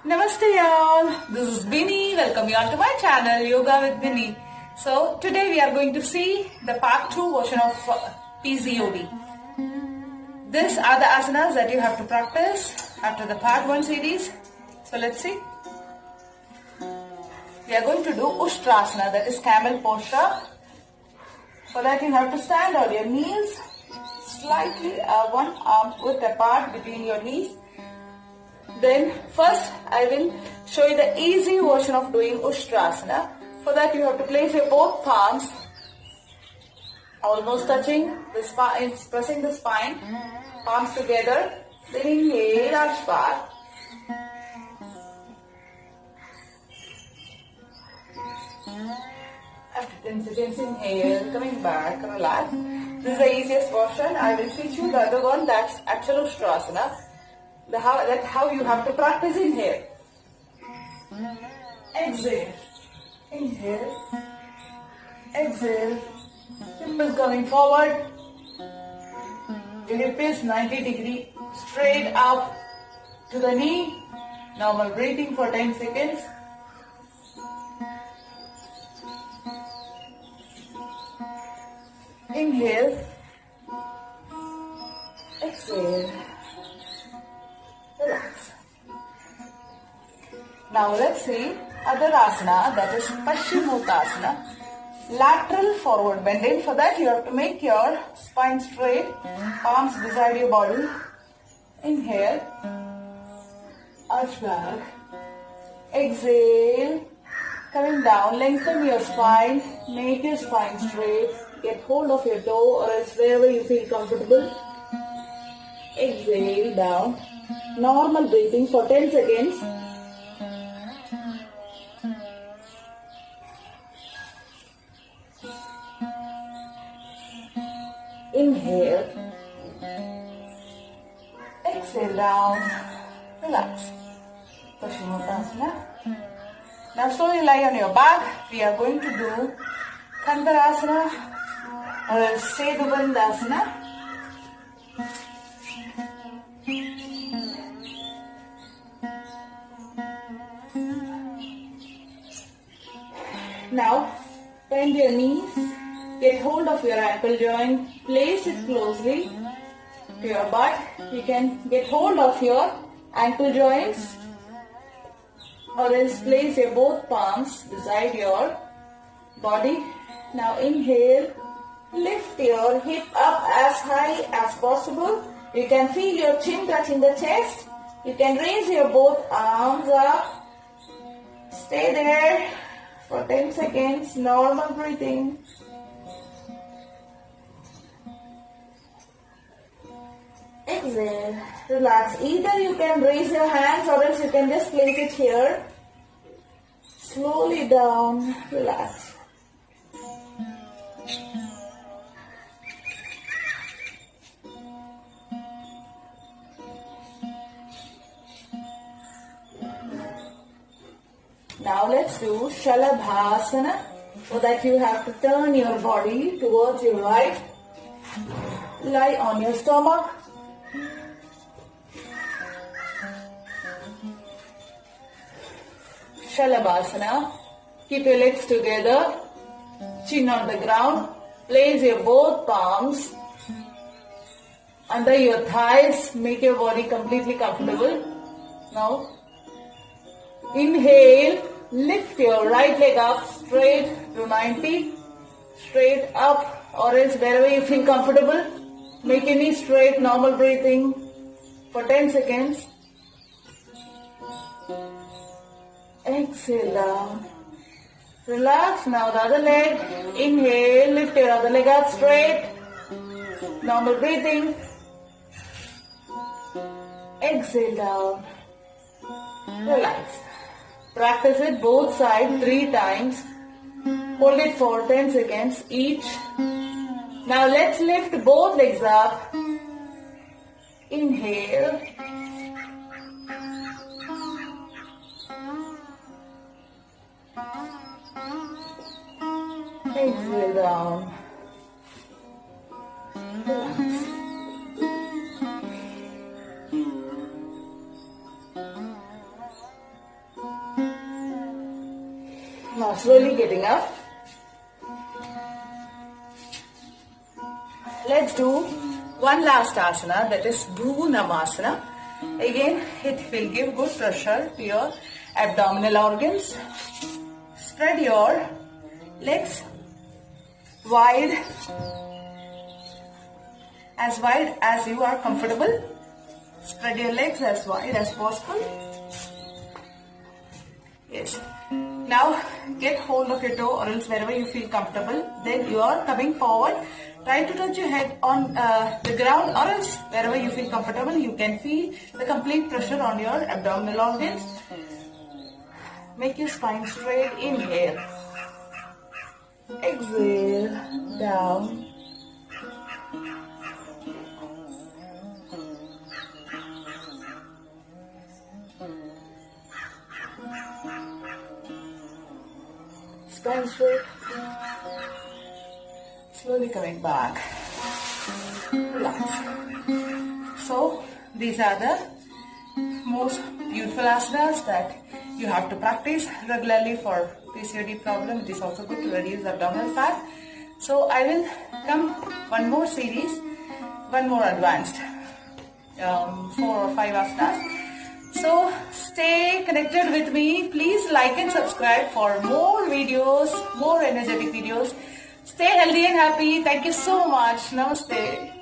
Namaste y'all, this is Bini. Welcome you all to my channel Yoga with Bini. So today we are going to see the part 2 version of PCOD. These are the asanas that you have to practice after the part 1 series. So let's see. We are going to do Ushtrasana, that is camel posture. For that you have to stand on your knees, slightly one arm width apart between your knees. Then first I will show you the easy version of doing Ushtrasana. For that you have to place your both palms almost touching the spine, pressing the spine, palms together. Then inhale Ashpa. After 10 seconds, inhale, coming back, relax. This is the easiest version. I will teach you the other one, that's actual Ushtrasana. That's how you have to practice. Inhale. Exhale. Inhale. Exhale. Hip is coming forward. Your hip is 90 degrees straight up to the knee. Normal breathing for 10 seconds. Inhale. Exhale. Relax. Now let's see other asana, that is Paschimottanasana. Lateral forward bending. For that you have to make your spine straight, palms beside your body. Inhale. Arch back. Exhale. Coming down, lengthen your spine, make your spine straight. Get hold of your toe or else wherever you feel comfortable. Exhale down. Normal breathing for 10 seconds. Inhale. Exhale down. Relax. Paschimottanasana. Now slowly lie on your back. We are going to do Dhanurasana or Sedubandhasana. Now, bend your knees, get hold of your ankle joint, place it closely to your butt. You can get hold of your ankle joints or else place your both palms beside your body. Now inhale, lift your hip up as high as possible. You can feel your chin touching the chest. You can raise your both arms up. Stay there for 10 seconds, normal breathing. Exhale, relax. Either you can raise your hands or else you can just place it here. Slowly down, relax. Now let's do Shalabhasana. So that you have to turn your body towards your right. Lie on your stomach. Shalabhasana. Keep your legs together. Chin on the ground. Place your both palms under your thighs. Make your body completely comfortable. Now, inhale. Lift your right leg up straight to 90. Straight up or else wherever you feel comfortable. Make your knees straight, normal breathing for 10 seconds. Exhale down. Relax. Now the other leg. Inhale. Lift your other leg up straight. Normal breathing. Exhale down. Relax. Practice it both sides 3 times. Hold it for 10 seconds each. Now let's lift both legs up. Inhale. Exhale down. Relax. Now slowly getting up. Let's do one last asana, that is Bhru Namasana. Again, it will give good pressure to your abdominal organs. Spread your legs wide as you are comfortable. Spread your legs as wide as possible. Yes. Now get hold of your toe, or else wherever you feel comfortable. Then you are coming forward. Try to touch your head on the ground, or else wherever you feel comfortable, you can feel the complete pressure on your abdominal organs. Make your spine straight. Inhale. Exhale. Down. Spine straight. Slowly coming back. Relax. So these are the most beautiful asanas that you have to practice regularly for PCOD problem. It is also good to reduce abdominal fat. So I will come one more series, one more advanced 4 or 5 asanas. So stay connected with me. Please like and subscribe for more videos, more energetic videos. Stay healthy and happy. Thank you so much. Namaste.